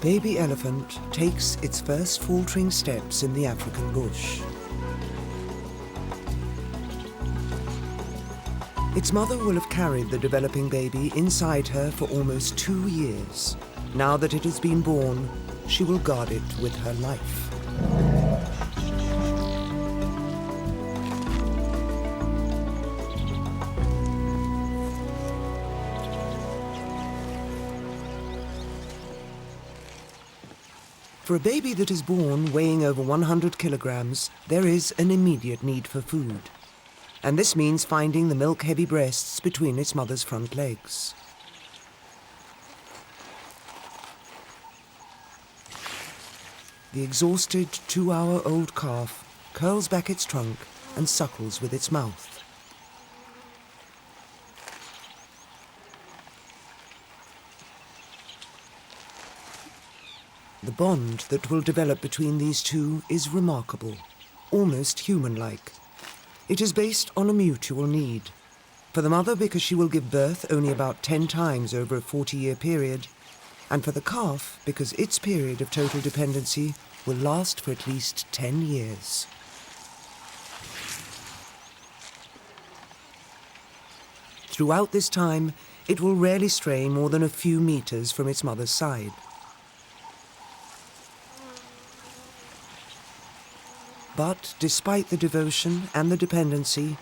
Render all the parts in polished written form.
baby elephant takes its first faltering steps in the African bush. Its mother will have carried the developing baby inside her for almost 2 years. Now that it has been born, she will guard it with her life. For a baby that is born weighing over 100 kilograms, there is an immediate need for food. And this means finding the milk-heavy breasts between its mother's front legs. The exhausted 2-hour-old calf curls back its trunk and suckles with its mouth. The bond that will develop between these two is remarkable, almost human-like. It is based on a mutual need. For the mother, because she will give birth only about 10 times over a 40-year period, and for the calf, because its period of total dependency will last for at least 10 years. Throughout this time, it will rarely stray more than a few meters from its mother's side. But despite the devotion and the dependency,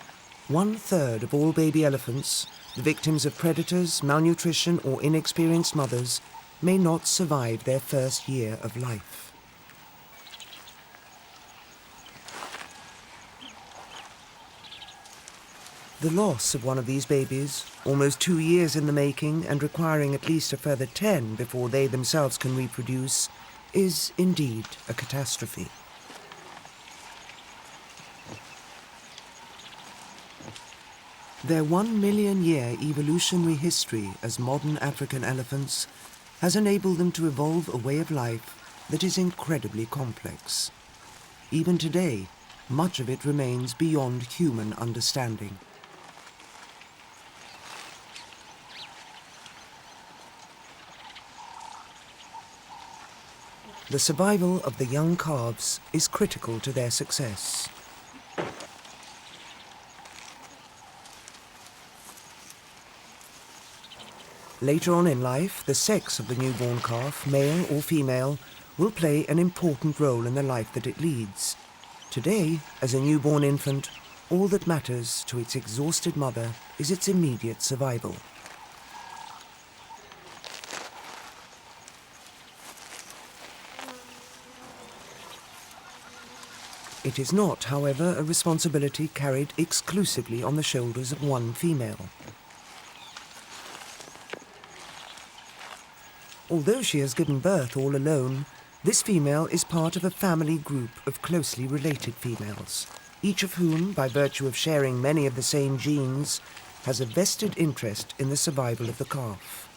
1/3 of all baby elephants, the victims of predators, malnutrition, or inexperienced mothers, may not survive their first year of life. The loss of one of these babies, almost 2 years in the making and requiring at least a further 10 before they themselves can reproduce, is indeed a catastrophe. Their 1-million-year evolutionary history as modern African elephants has enabled them to evolve a way of life that is incredibly complex. Even today, much of it remains beyond human understanding. The survival of the young calves is critical to their success. Later on in life, the sex of the newborn calf, male or female, will play an important role in the life that it leads. Today, as a newborn infant, all that matters to its exhausted mother is its immediate survival. It is not, however, a responsibility carried exclusively on the shoulders of one female. Although she has given birth all alone, this female is part of a family group of closely related females, each of whom, by virtue of sharing many of the same genes, has a vested interest in the survival of the calf.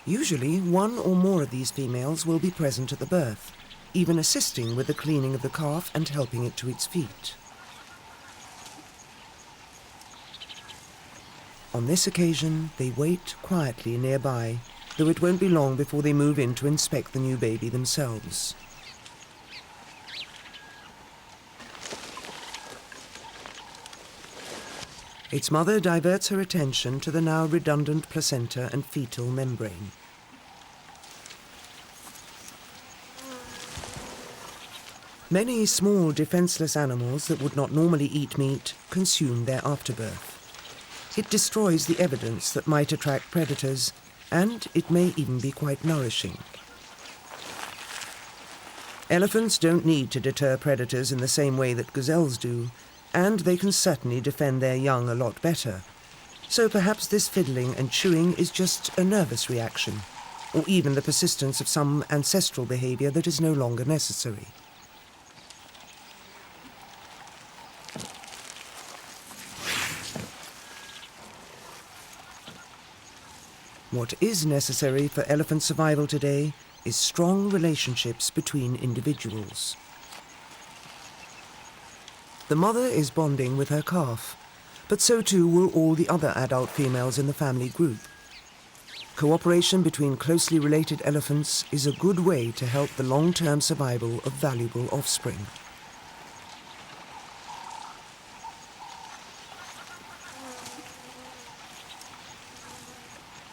Usually, one or more of these females will be present at the birth, even assisting with the cleaning of the calf and helping it to its feet. On this occasion, they wait quietly nearby, though it won't be long before they move in to inspect the new baby themselves. Its mother diverts her attention to the now redundant placenta and fetal membrane. Many small, defenseless animals that would not normally eat meat consume their afterbirth. It destroys the evidence that might attract predators, and it may even be quite nourishing. Elephants don't need to deter predators in the same way that gazelles do, and they can certainly defend their young a lot better. So perhaps this fiddling and chewing is just a nervous reaction, or even the persistence of some ancestral behavior that is no longer necessary. What is necessary for elephant survival today is strong relationships between individuals. The mother is bonding with her calf, But so too will all the other adult females in the family group. Cooperation between closely related elephants is a good way to help the long-term survival of valuable offspring.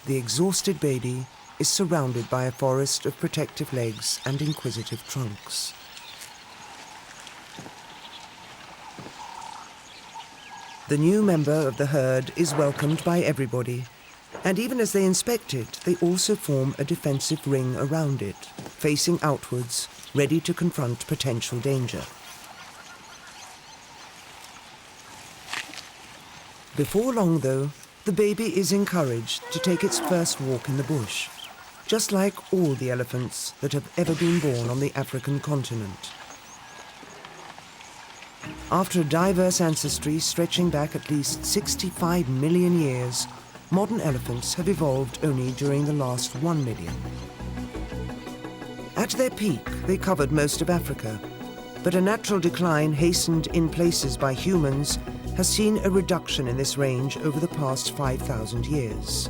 The exhausted baby is surrounded by a forest of protective legs and inquisitive trunks. The new member of the herd is welcomed by everybody, and even as they inspect it, they also form a defensive ring around it, facing outwards, ready to confront potential danger. Before long, though, the baby is encouraged to take its first walk in the bush, just like all the elephants that have ever been born on the African continent. After a diverse ancestry stretching back at least 65 million years, modern elephants have evolved only during the last 1 million. At their peak, they covered most of Africa, but a natural decline hastened in places by humans has seen a reduction in this range over the past 5,000 years.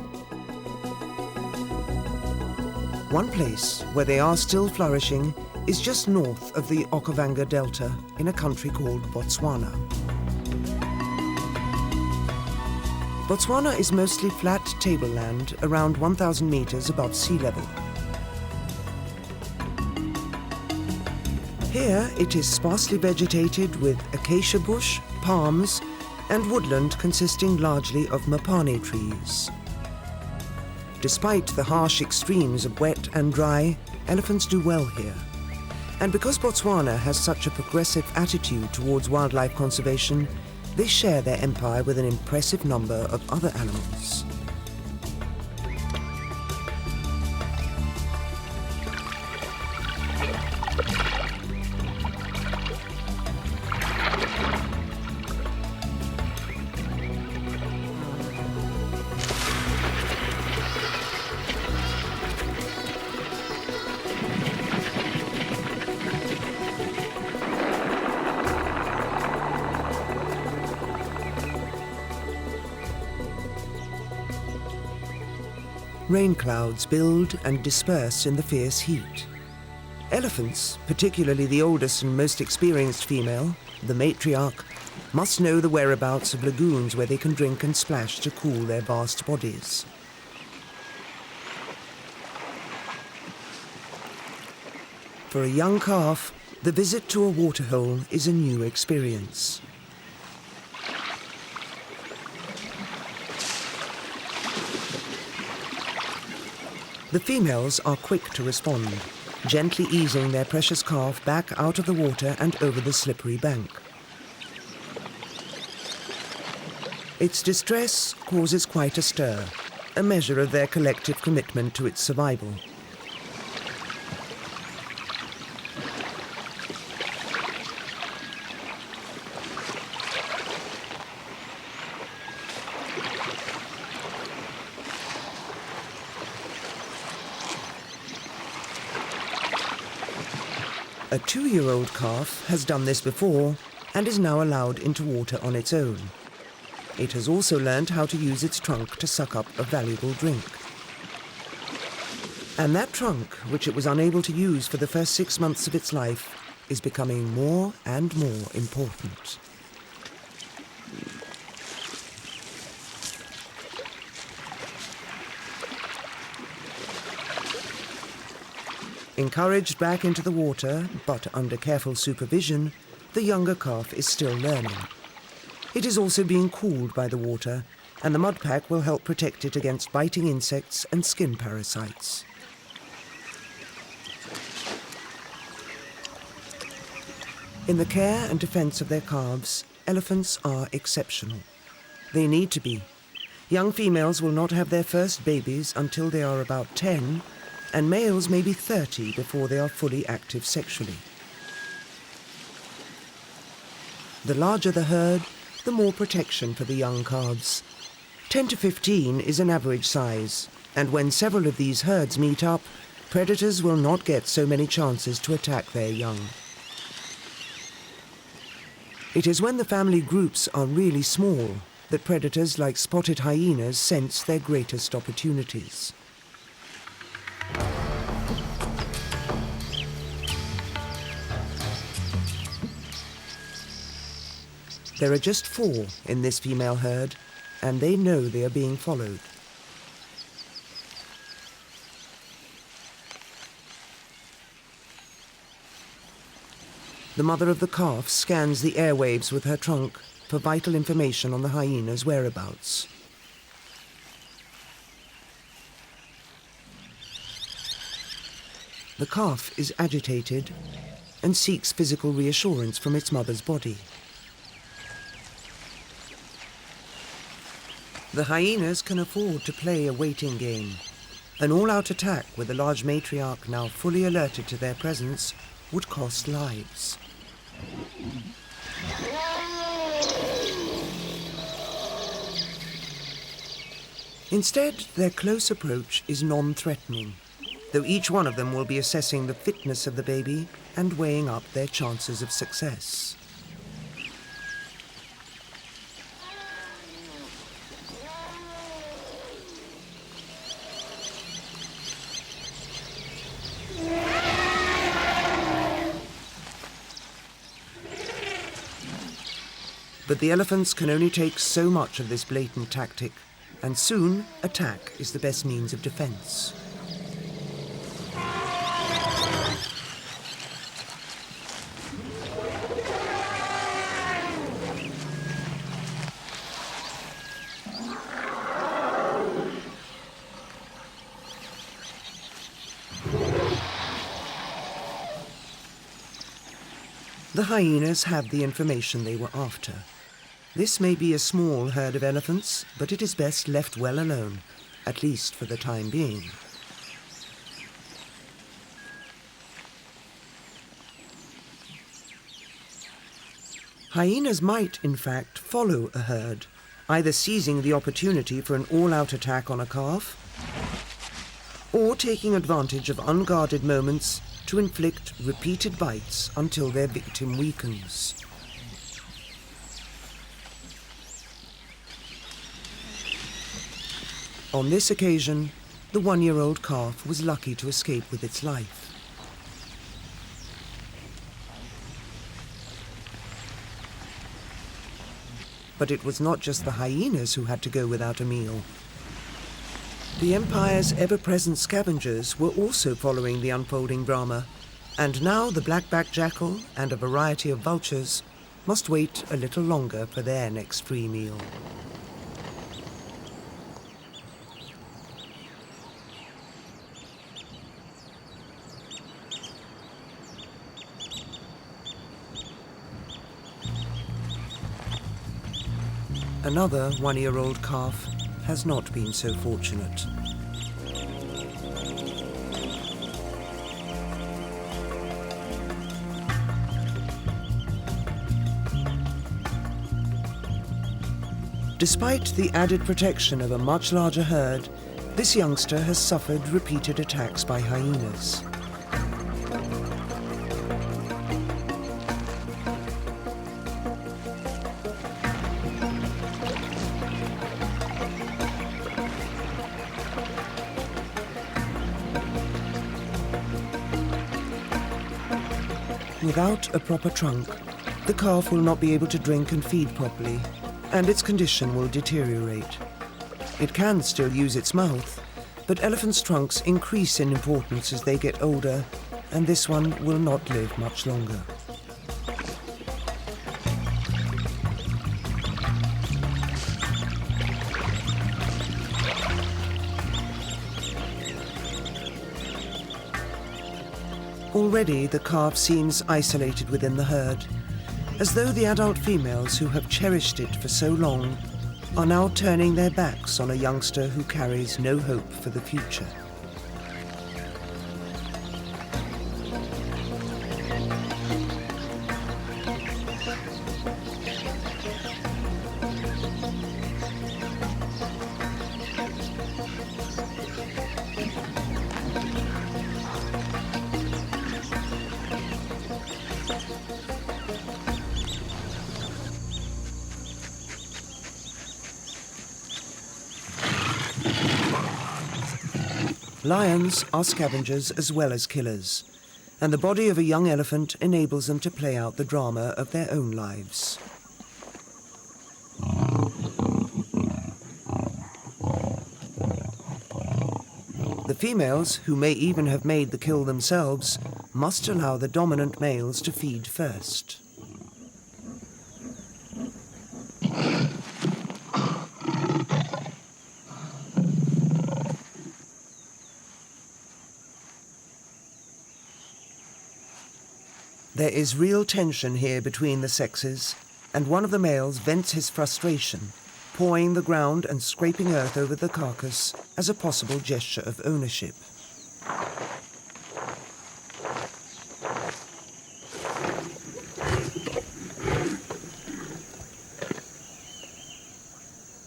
One place where they are still flourishing is just north of the Okavango Delta in a country called Botswana. Botswana is mostly flat tableland around 1,000 meters above sea level. Here it is sparsely vegetated with acacia bush, palms, and woodland consisting largely of mapane trees. Despite the harsh extremes of wet and dry, elephants do well here. And because Botswana has such a progressive attitude towards wildlife conservation, they share their empire with an impressive number of other animals. Rain clouds build and disperse in the fierce heat. Elephants, particularly the oldest and most experienced female, the matriarch, must know the whereabouts of lagoons where they can drink and splash to cool their vast bodies. For a young calf, the visit to a waterhole is a new experience. The females are quick to respond, gently easing their precious calf back out of the water and over the slippery bank. Its distress causes quite a stir, a measure of their collective commitment to its survival. A 2-year-old calf has done this before and is now allowed into water on its own. It has also learned how to use its trunk to suck up a valuable drink. And that trunk, which it was unable to use for the first 6 months of its life, is becoming more and more important. Encouraged back into the water, but under careful supervision, the younger calf is still learning. It is also being cooled by the water, and the mud pack will help protect it against biting insects and skin parasites. In the care and defense of their calves, elephants are exceptional. They need to be. Young females will not have their first babies until they are about 10, and males may be 30 before they are fully active sexually. The larger the herd, the more protection for the young calves. 10 to 15 is an average size, and when several of these herds meet up, predators will not get so many chances to attack their young. It is when the family groups are really small, that predators like spotted hyenas sense their greatest opportunities. There are just 4 in this female herd, and they know they are being followed. The mother of the calf scans the airwaves with her trunk for vital information on the hyena's whereabouts. The calf is agitated and seeks physical reassurance from its mother's body. The hyenas can afford to play a waiting game. An all-out attack with a large matriarch now fully alerted to their presence would cost lives. Instead, their close approach is non-threatening, though each one of them will be assessing the fitness of the baby and weighing up their chances of success. But the elephants can only take so much of this blatant tactic, and soon attack is the best means of defense. The hyenas have the information they were after. This may be a small herd of elephants, but it is best left well alone, at least for the time being. Hyenas might, in fact, follow a herd, either seizing the opportunity for an all-out attack on a calf, or taking advantage of unguarded moments to inflict repeated bites until their victim weakens. On this occasion, the 1-year-old calf was lucky to escape with its life. But it was not just the hyenas who had to go without a meal. The Empire's ever-present scavengers were also following the unfolding drama, and now the black-backed jackal and a variety of vultures must wait a little longer for their next free meal. Another 1-year-old calf has not been so fortunate. Despite the added protection of a much larger herd, this youngster has suffered repeated attacks by hyenas. Without a proper trunk, the calf will not be able to drink and feed properly, and its condition will deteriorate. It can still use its mouth, but elephants' trunks increase in importance as they get older, and this one will not live much longer. Already the calf seems isolated within the herd, as though the adult females who have cherished it for so long are now turning their backs on a youngster who carries no hope for the future. Lions are scavengers as well as killers, and the body of a young elephant enables them to play out the drama of their own lives. The females, who may even have made the kill themselves, must allow the dominant males to feed first. There is real tension here between the sexes, and one of the males vents his frustration, pawing the ground and scraping earth over the carcass as a possible gesture of ownership.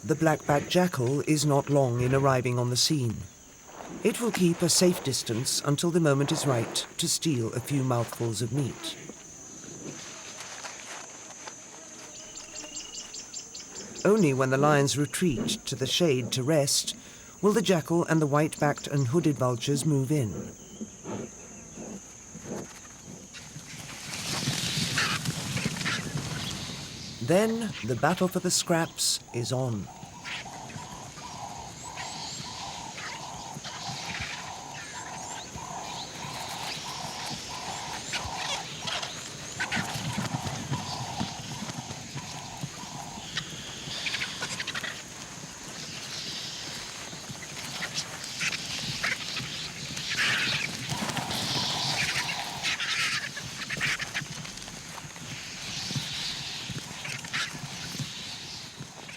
The black-backed jackal is not long in arriving on the scene. It will keep a safe distance until the moment is right to steal a few mouthfuls of meat. Only when the lions retreat to the shade to rest will the jackal and the white-backed and hooded vultures move in. Then the battle for the scraps is on.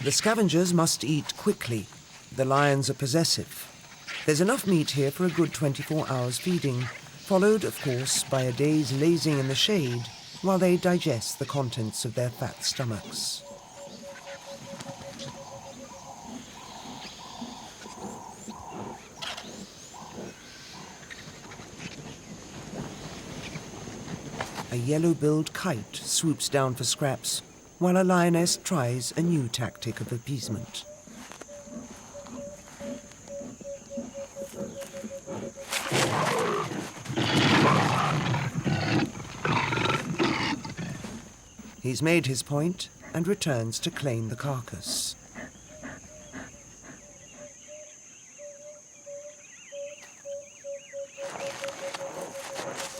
The scavengers must eat quickly. The lions are possessive. There's enough meat here for a good 24 hours feeding, followed, of course, by a day's lazing in the shade while they digest the contents of their fat stomachs. A yellow-billed kite swoops down for scraps, while a lioness tries a new tactic of appeasement. He's made his point and returns to claim the carcass.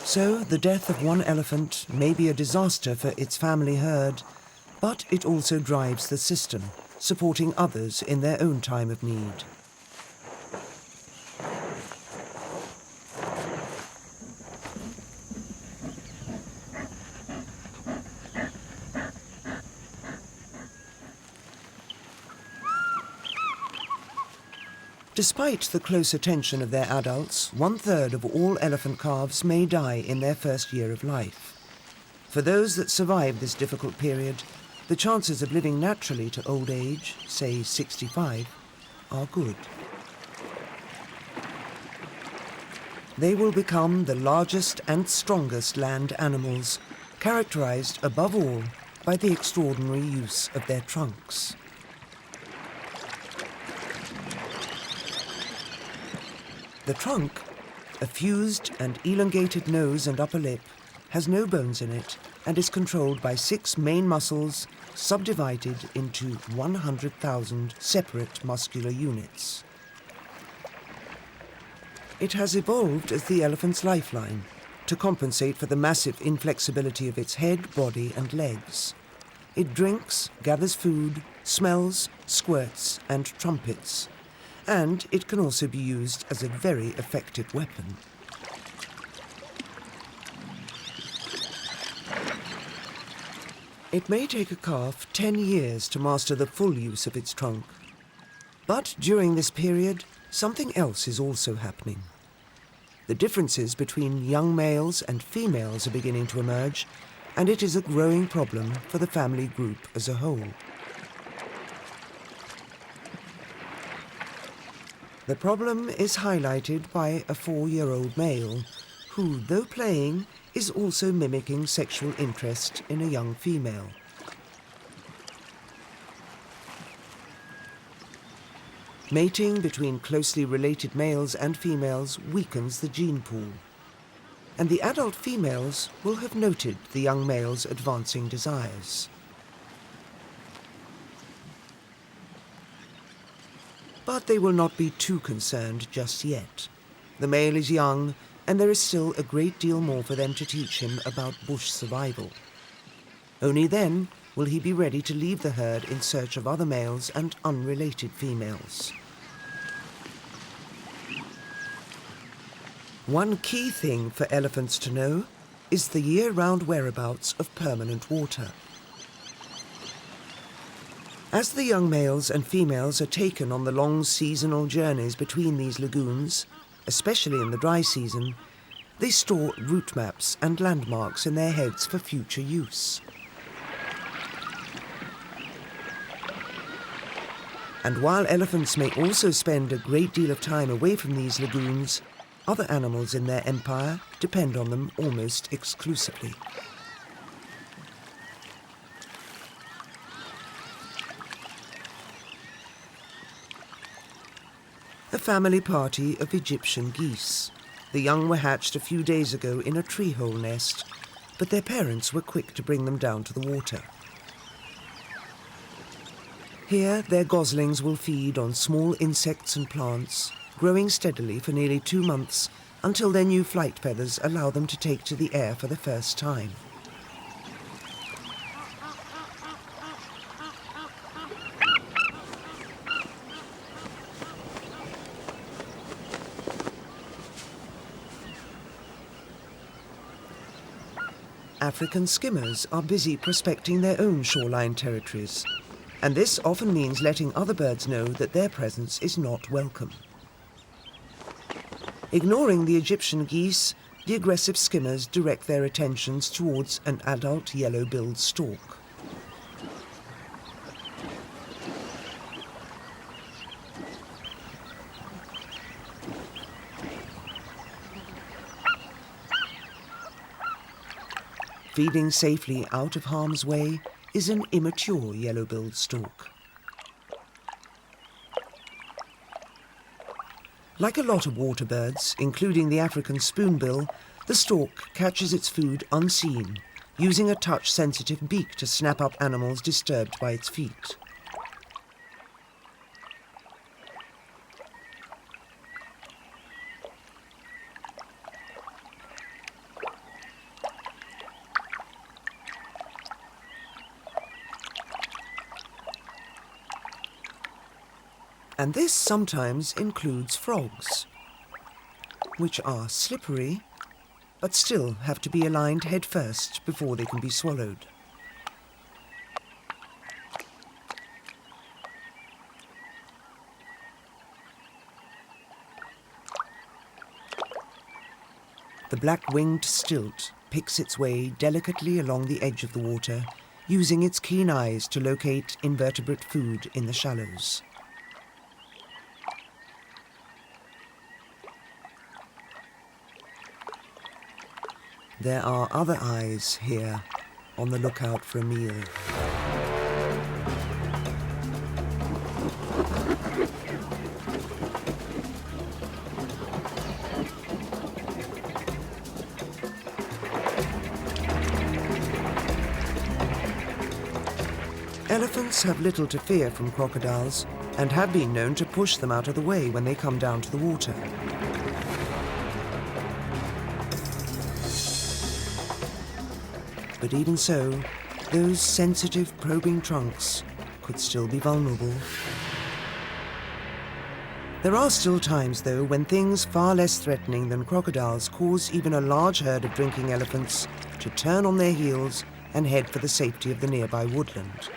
So, the death of one elephant may be a disaster for its family herd, but it also drives the system, supporting others in their own time of need. Despite the close attention of their adults, 1/3 of all elephant calves may die in their first year of life. For those that survive this difficult period, the chances of living naturally to old age, say 65, are good. They will become the largest and strongest land animals, characterized above all by the extraordinary use of their trunks. The trunk, a fused and elongated nose and upper lip, has no bones in it and is controlled by 6 main muscles subdivided into 100,000 separate muscular units. It has evolved as the elephant's lifeline to compensate for the massive inflexibility of its head, body and legs. It drinks, gathers food, smells, squirts and trumpets. And it can also be used as a very effective weapon. It may take a calf 10 years to master the full use of its trunk. But during this period, something else is also happening. The differences between young males and females are beginning to emerge, and it is a growing problem for the family group as a whole. The problem is highlighted by a 4-year-old male who, though playing, is also mimicking sexual interest in a young female. Mating between closely related males and females weakens the gene pool, and the adult females will have noted the young male's advancing desires. But they will not be too concerned just yet. The male is young, and there is still a great deal more for them to teach him about bush survival. Only then will he be ready to leave the herd in search of other males and unrelated females. One key thing for elephants to know is the year-round whereabouts of permanent water. As the young males and females are taken on the long seasonal journeys between these lagoons, especially in the dry season, they store route maps and landmarks in their heads for future use. And while elephants may also spend a great deal of time away from these lagoons, other animals in their empire depend on them almost exclusively. A family party of Egyptian geese. The young were hatched a few days ago in a tree hole nest, but their parents were quick to bring them down to the water. Here, their goslings will feed on small insects and plants, growing steadily for nearly 2 months until their new flight feathers allow them to take to the air for the first time. African skimmers are busy prospecting their own shoreline territories, and this often means letting other birds know that their presence is not welcome. Ignoring the Egyptian geese, the aggressive skimmers direct their attentions towards an adult yellow-billed stork. Feeding safely out of harm's way is an immature yellow-billed stork. Like a lot of water birds, including the African spoonbill, the stork catches its food unseen, using a touch-sensitive beak to snap up animals disturbed by its feet. And this sometimes includes frogs, which are slippery, but still have to be aligned head first before they can be swallowed. The black-winged stilt picks its way delicately along the edge of the water, using its keen eyes to locate invertebrate food in the shallows. There are other eyes here, on the lookout for a meal. Elephants have little to fear from crocodiles and have been known to push them out of the way when they come down to the water. But even so, those sensitive, probing trunks could still be vulnerable. There are still times, though, when things far less threatening than crocodiles cause even a large herd of drinking elephants to turn on their heels and head for the safety of the nearby woodland.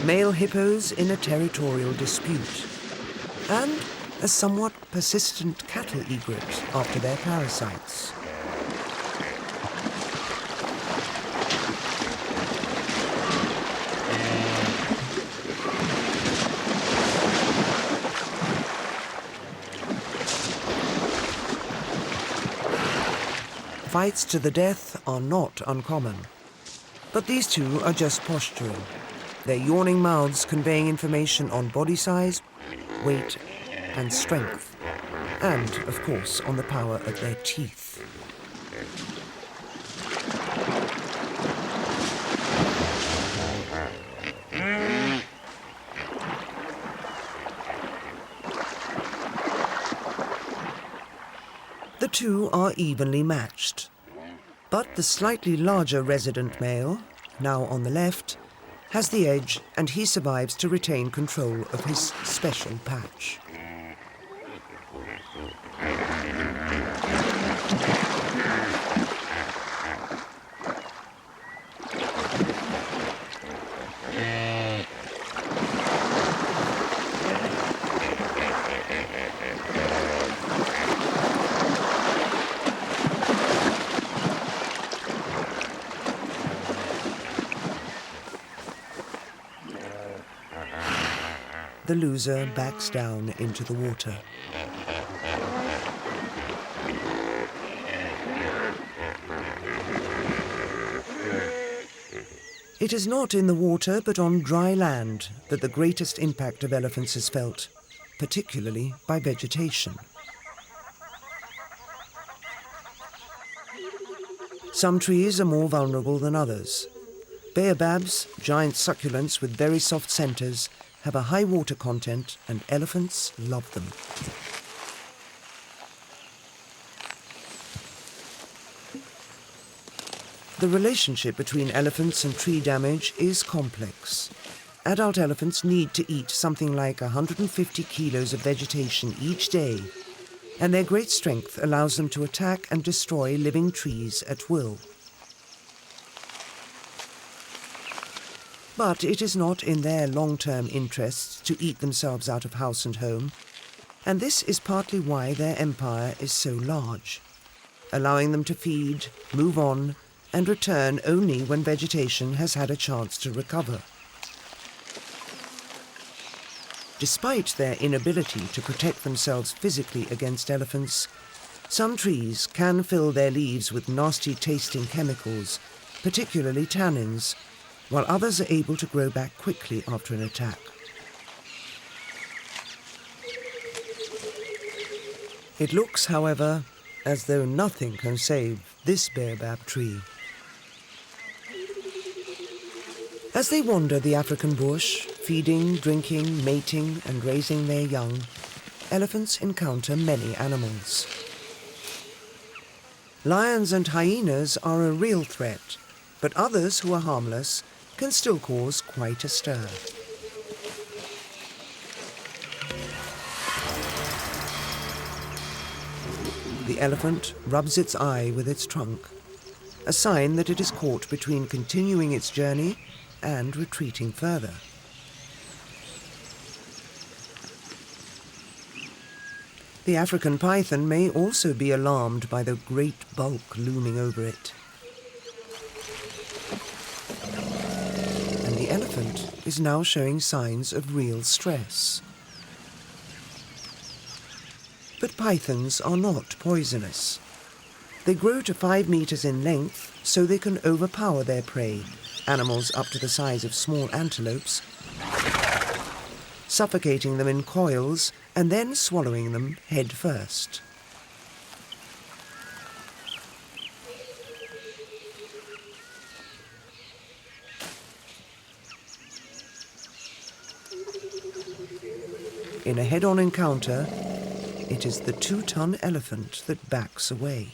Male hippos in a territorial dispute, and a somewhat persistent cattle egret after their parasites. fights to the death are not uncommon. But these two are just posturing, their yawning mouths conveying information on body size, weight, and strength, and, of course, on the power of their teeth. The two are evenly matched, but the slightly larger resident male, now on the left, has the edge, and he survives to retain control of his special patch. The loser backs down into the water. It is not in the water, but on dry land, that the greatest impact of elephants is felt, particularly by vegetation. Some trees are more vulnerable than others. Baobabs, giant succulents with very soft centers, have a high water content, and elephants love them. The relationship between elephants and tree damage is complex. Adult elephants need to eat something like 150 kilos of vegetation each day, and their great strength allows them to attack and destroy living trees at will. But it is not in their long-term interests to eat themselves out of house and home, and this is partly why their empire is so large, allowing them to feed, move on, and return only when vegetation has had a chance to recover. Despite their inability to protect themselves physically against elephants, some trees can fill their leaves with nasty-tasting chemicals, particularly tannins, while others are able to grow back quickly after an attack. It looks, however, as though nothing can save this baobab tree. As they wander the African bush, feeding, drinking, mating, and raising their young, elephants encounter many animals. Lions and hyenas are a real threat, but others who are harmless can still cause quite a stir. The elephant rubs its eye with its trunk, a sign that it is caught between continuing its journey and retreating further. The African python may also be alarmed by the great bulk looming over it. The elephant is now showing signs of real stress. But pythons are not poisonous. They grow to 5 meters in length, so they can overpower their prey, animals up to the size of small antelopes, suffocating them in coils and then swallowing them head first. In a head-on encounter, it is the 2-ton elephant that backs away.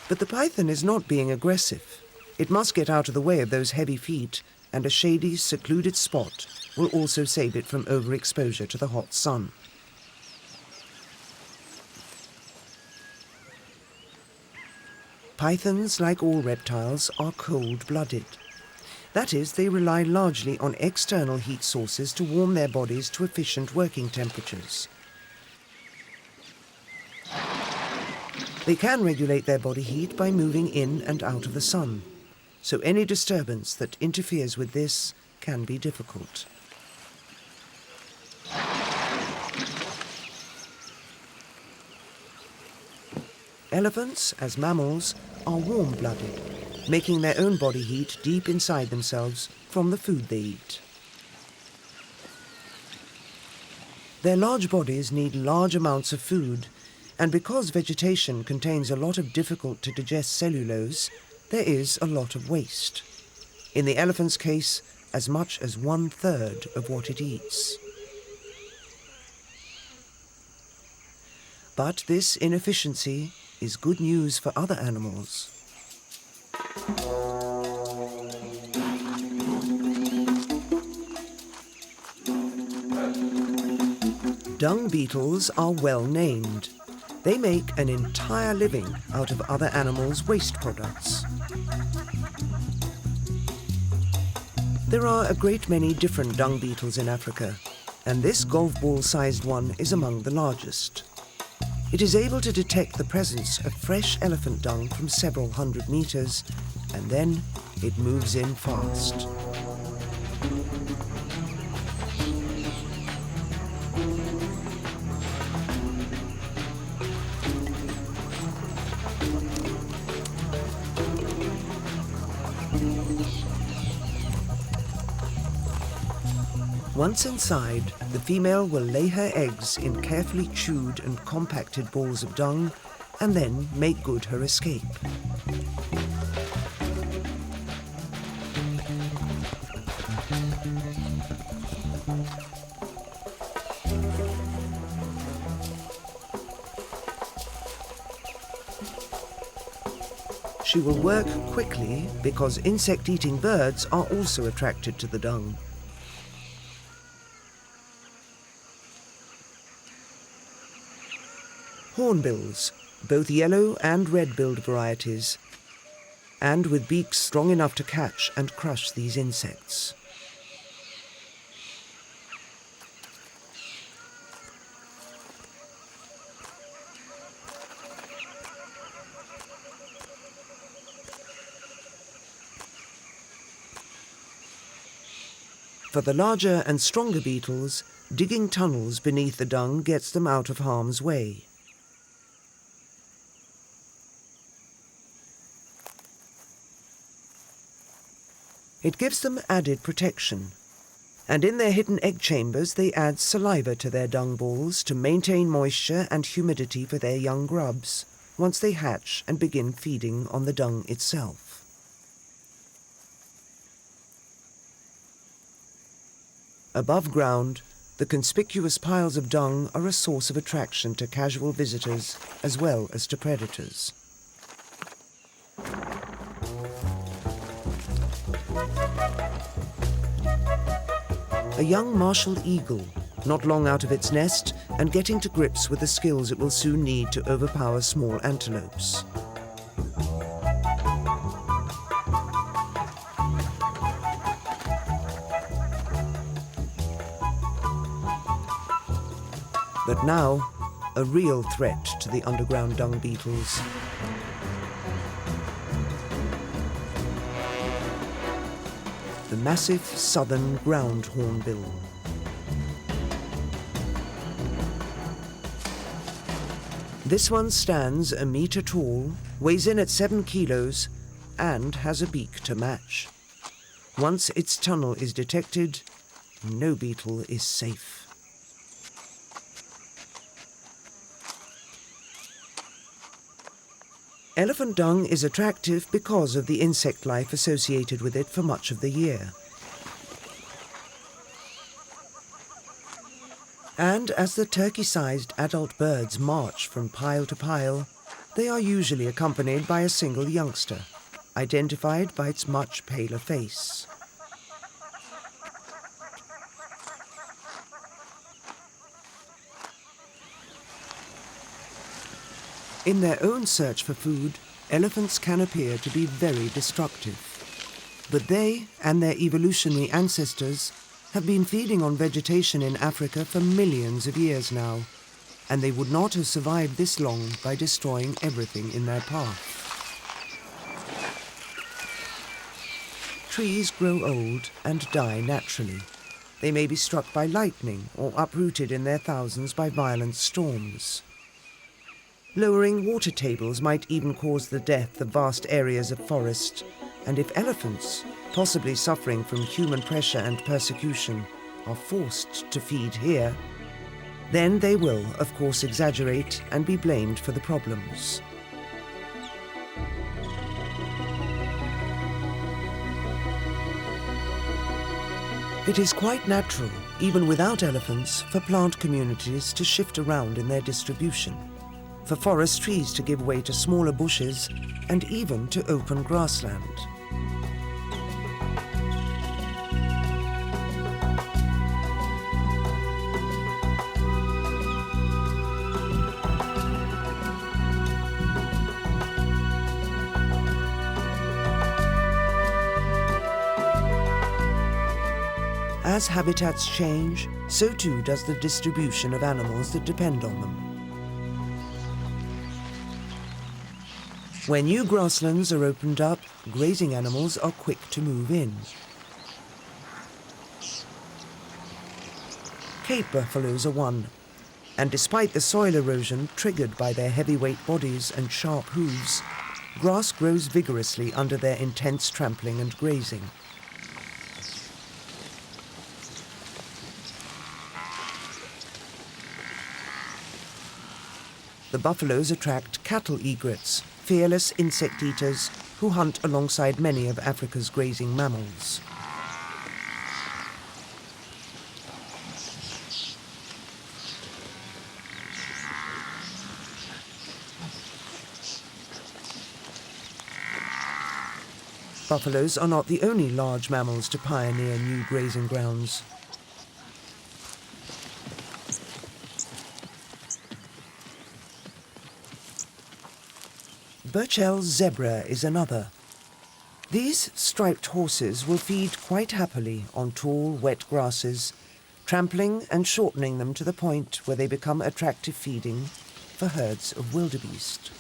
But the python is not being aggressive. It must get out of the way of those heavy feet, and a shady, secluded spot will also save it from overexposure to the hot sun. Pythons, like all reptiles, are cold-blooded. That is, they rely largely on external heat sources to warm their bodies to efficient working temperatures. They can regulate their body heat by moving in and out of the sun, so any disturbance that interferes with this can be difficult. Elephants, as mammals, are warm-blooded, making their own body heat deep inside themselves from the food they eat. Their large bodies need large amounts of food, and because vegetation contains a lot of difficult-to-digest cellulose, there is a lot of waste. In the elephant's case, as much as 1/3 of what it eats. But this inefficiency is good news for other animals. Dung beetles are well named. They make an entire living out of other animals' waste products. There are a great many different dung beetles in Africa, and this golf ball-sized one is among the largest. It is able to detect the presence of fresh elephant dung from several hundred meters, and then it moves in fast. Once inside, the female will lay her eggs in carefully chewed and compacted balls of dung, and then make good her escape. She will work quickly because insect-eating birds are also attracted to the dung. Hornbills, both yellow and red-billed varieties, and with beaks strong enough to catch and crush these insects. For the larger and stronger beetles, digging tunnels beneath the dung gets them out of harm's way. It gives them added protection, and in their hidden egg chambers they add saliva to their dung balls to maintain moisture and humidity for their young grubs once they hatch and begin feeding on the dung itself. Above ground, the conspicuous piles of dung are a source of attraction to casual visitors as well as to predators. A young martial eagle, not long out of its nest and getting to grips with the skills it will soon need to overpower small antelopes. But now, a real threat to the underground dung beetles. The massive southern ground hornbill. This one stands a meter tall, weighs in at 7 kilos, and has a beak to match. Once its tunnel is detected, no beetle is safe. Elephant dung is attractive because of the insect life associated with it for much of the year. And as the turkey-sized adult birds march from pile to pile, they are usually accompanied by a single youngster, identified by its much paler face. In their own search for food, elephants can appear to be very destructive. But they and their evolutionary ancestors have been feeding on vegetation in Africa for millions of years now, and they would not have survived this long by destroying everything in their path. Trees grow old and die naturally. They may be struck by lightning or uprooted in their thousands by violent storms. Lowering water tables might even cause the death of vast areas of forest, and if elephants, possibly suffering from human pressure and persecution, are forced to feed here, then they will, of course, exaggerate and be blamed for the problems. It is quite natural, even without elephants, for plant communities to shift around in their distribution, for forest trees to give way to smaller bushes, and even to open grassland. As habitats change, so too does the distribution of animals that depend on them. Where new grasslands are opened up, grazing animals are quick to move in. Cape buffaloes are one, and despite the soil erosion triggered by their heavyweight bodies and sharp hooves, grass grows vigorously under their intense trampling and grazing. The buffaloes attract cattle egrets, fearless insect eaters who hunt alongside many of Africa's grazing mammals. Buffaloes are not the only large mammals to pioneer new grazing grounds. Burchell's zebra is another. These striped horses will feed quite happily on tall, wet grasses, trampling and shortening them to the point where they become attractive feeding for herds of wildebeest.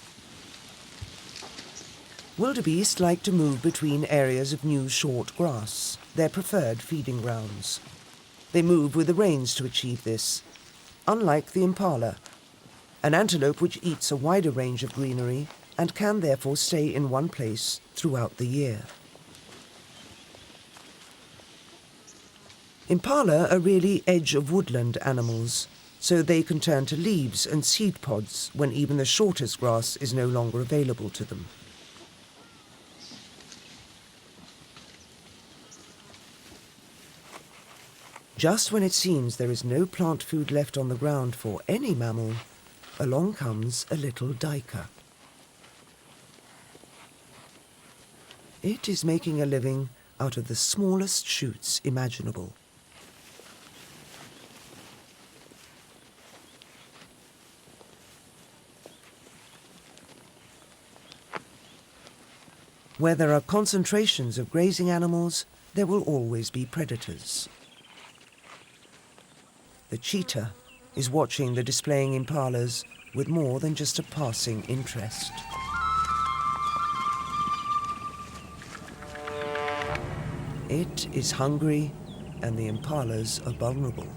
Wildebeest like to move between areas of new short grass, their preferred feeding grounds. They move with the reins to achieve this, unlike the impala, an antelope which eats a wider range of greenery and can therefore stay in one place throughout the year. Impala are really edge-of-woodland animals, so they can turn to leaves and seed pods when even the shortest grass is no longer available to them. Just when it seems there is no plant food left on the ground for any mammal, along comes a little duiker. It is making a living out of the smallest shoots imaginable. Where there are concentrations of grazing animals, there will always be predators. The cheetah is watching the displaying impalas with more than just a passing interest. It is hungry, and the impalas are vulnerable.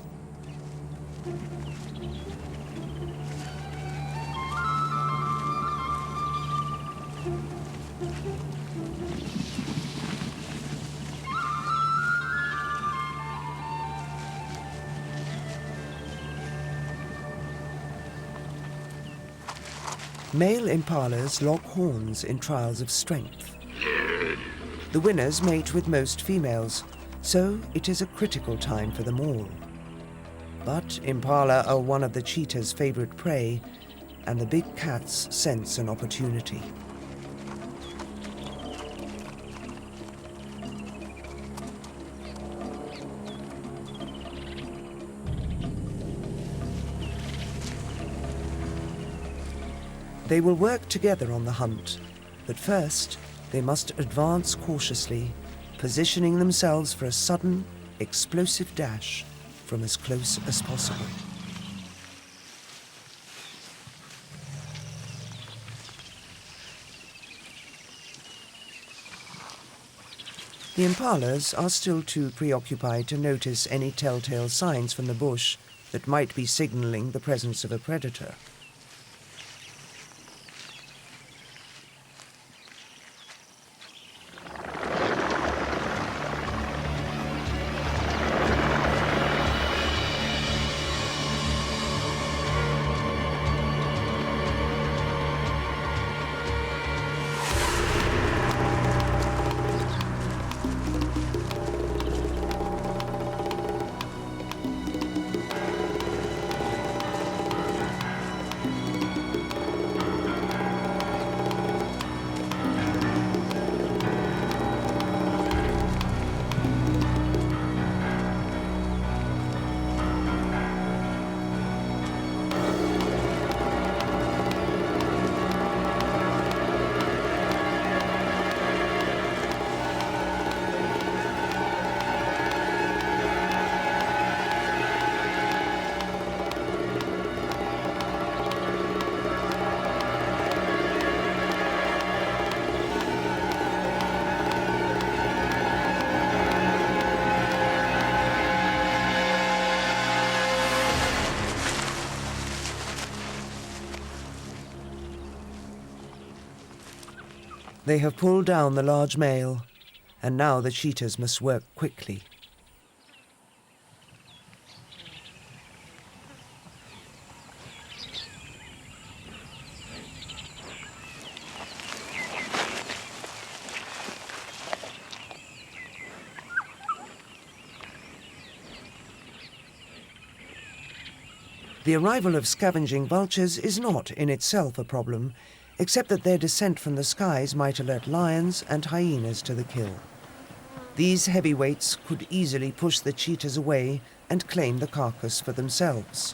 Male impalas lock horns in trials of strength. The winners mate with most females, so it is a critical time for them all. But impala are one of the cheetah's favorite prey, and the big cats sense an opportunity. They will work together on the hunt, but first they must advance cautiously, positioning themselves for a sudden, explosive dash from as close as possible. The impalas are still too preoccupied to notice any telltale signs from the bush that might be signaling the presence of a predator. They have pulled down the large male, and now the cheetahs must work quickly. The arrival of scavenging vultures is not in itself a problem, except that their descent from the skies might alert lions and hyenas to the kill. These heavyweights could easily push the cheetahs away and claim the carcass for themselves.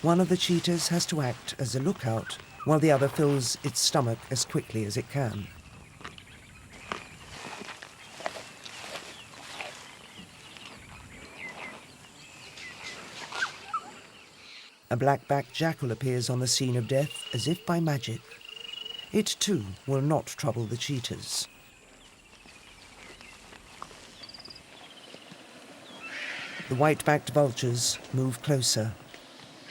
One of the cheetahs has to act as a lookout, while the other fills its stomach as quickly as it can. A black-backed jackal appears on the scene of death as if by magic. It too will not trouble the cheetahs. The white-backed vultures move closer.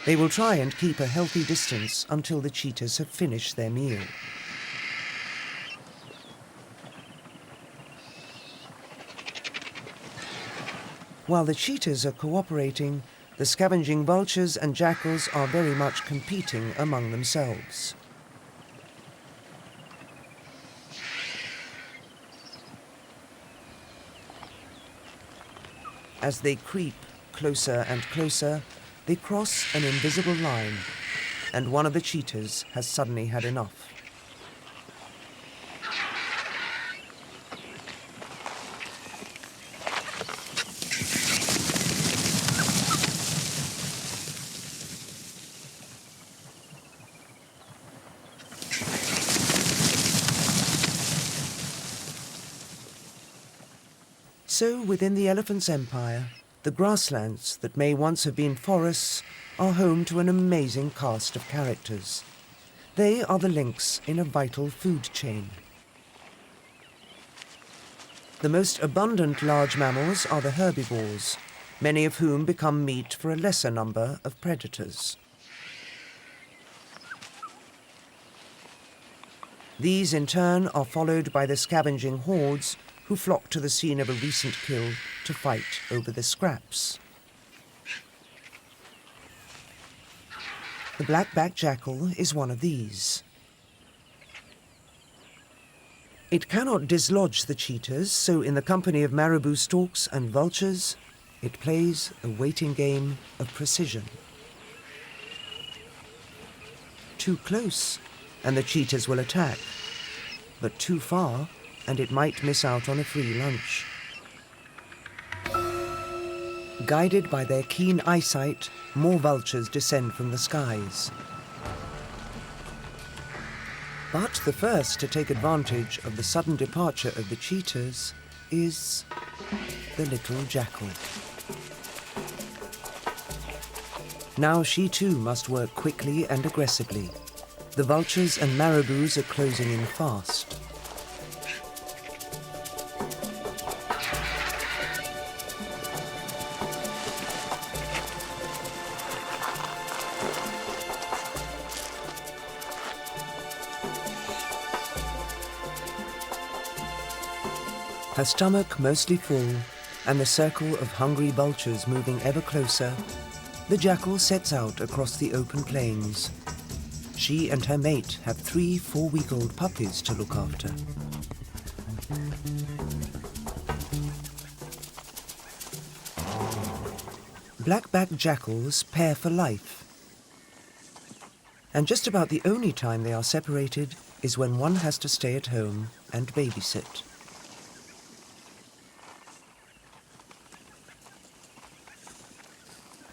They will try and keep a healthy distance until the cheetahs have finished their meal. While the cheetahs are cooperating, the scavenging vultures and jackals are very much competing among themselves. As they creep closer and closer, they cross an invisible line, and one of the cheetahs has suddenly had enough. So, within the elephant's empire, the grasslands that may once have been forests are home to an amazing cast of characters. They are the links in a vital food chain. The most abundant large mammals are the herbivores, many of whom become meat for a lesser number of predators. These, in turn, are followed by the scavenging hordes who flock to the scene of a recent kill to fight over the scraps. The black-backed jackal is one of these. It cannot dislodge the cheetahs, so in the company of marabou storks and vultures, it plays a waiting game of precision. Too close, and the cheetahs will attack, but too far, and it might miss out on a free lunch. Guided by their keen eyesight, more vultures descend from the skies. But the first to take advantage of the sudden departure of the cheetahs is the little jackal. Now she too must work quickly and aggressively. The vultures and marabous are closing in fast. Her stomach mostly full, and the circle of hungry vultures moving ever closer, the jackal sets out across the open plains. She and her mate have 3 4-week-old puppies to look after. Black-backed jackals pair for life, and just about the only time they are separated is when one has to stay at home and babysit.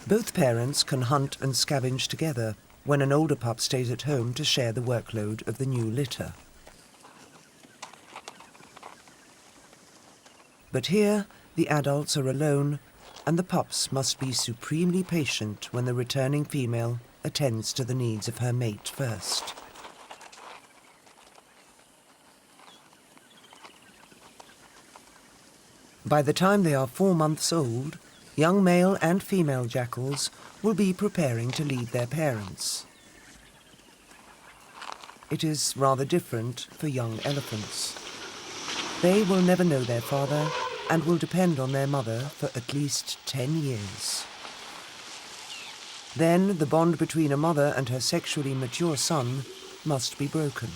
Both parents can hunt and scavenge together when an older pup stays at home to share the workload of the new litter. But here, the adults are alone, and the pups must be supremely patient when the returning female attends to the needs of her mate first. By the time they are 4 months old, young male and female jackals will be preparing to leave their parents. It is rather different for young elephants. They will never know their father and will depend on their mother for at least 10 years. Then the bond between a mother and her sexually mature son must be broken.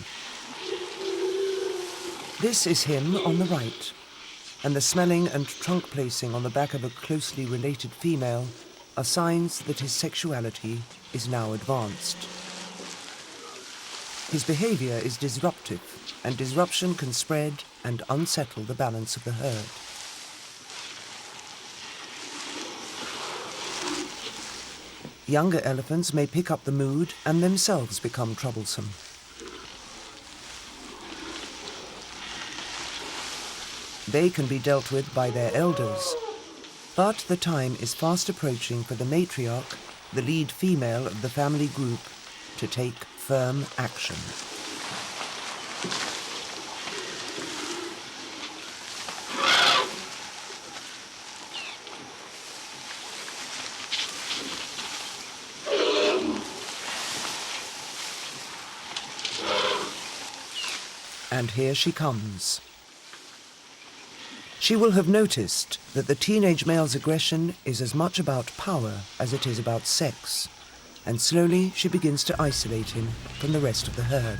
This is him on the right, and the smelling and trunk placing on the back of a closely related female are signs that his sexuality is now advanced. His behavior is disruptive, and disruption can spread and unsettle the balance of the herd. Younger elephants may pick up the mood and themselves become troublesome. They can be dealt with by their elders, but the time is fast approaching for the matriarch, the lead female of the family group, to take firm action. And here she comes. She will have noticed that the teenage male's aggression is as much about power as it is about sex, and slowly she begins to isolate him from the rest of the herd.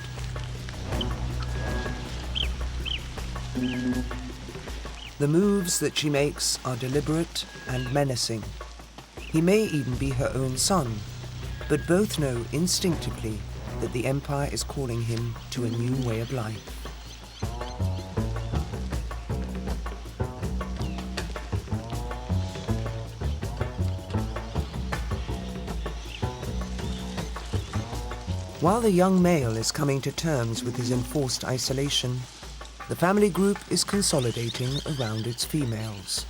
The moves that she makes are deliberate and menacing. He may even be her own son, but both know instinctively that the Empire is calling him to a new way of life. While the young male is coming to terms with his enforced isolation, the family group is consolidating around its females.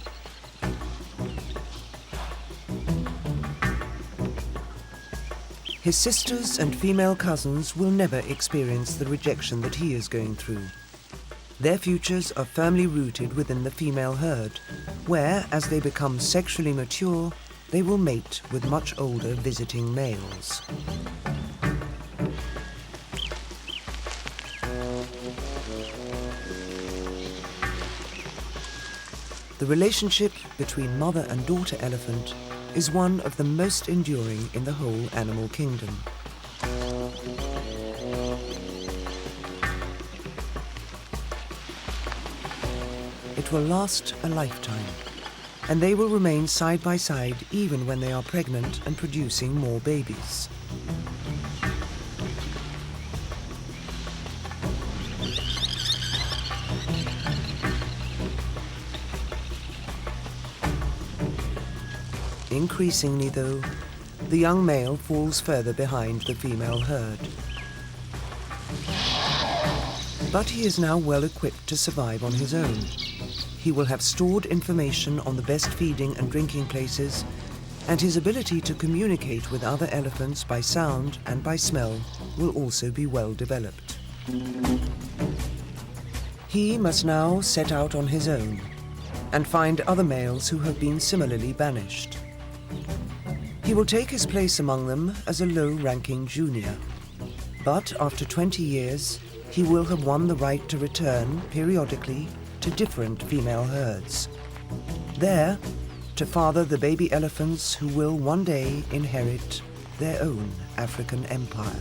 His sisters and female cousins will never experience the rejection that he is going through. Their futures are firmly rooted within the female herd, where, as they become sexually mature, they will mate with much older visiting males. The relationship between mother and daughter elephant is one of the most enduring in the whole animal kingdom. It will last a lifetime, and they will remain side by side even when they are pregnant and producing more babies. Increasingly, though, the young male falls further behind the female herd. But he is now well equipped to survive on his own. He will have stored information on the best feeding and drinking places, and his ability to communicate with other elephants by sound and by smell will also be well developed. He must now set out on his own and find other males who have been similarly banished. He will take his place among them as a low-ranking junior, but after 20 years, he will have won the right to return periodically to different female herds, there to father the baby elephants who will one day inherit their own African empire.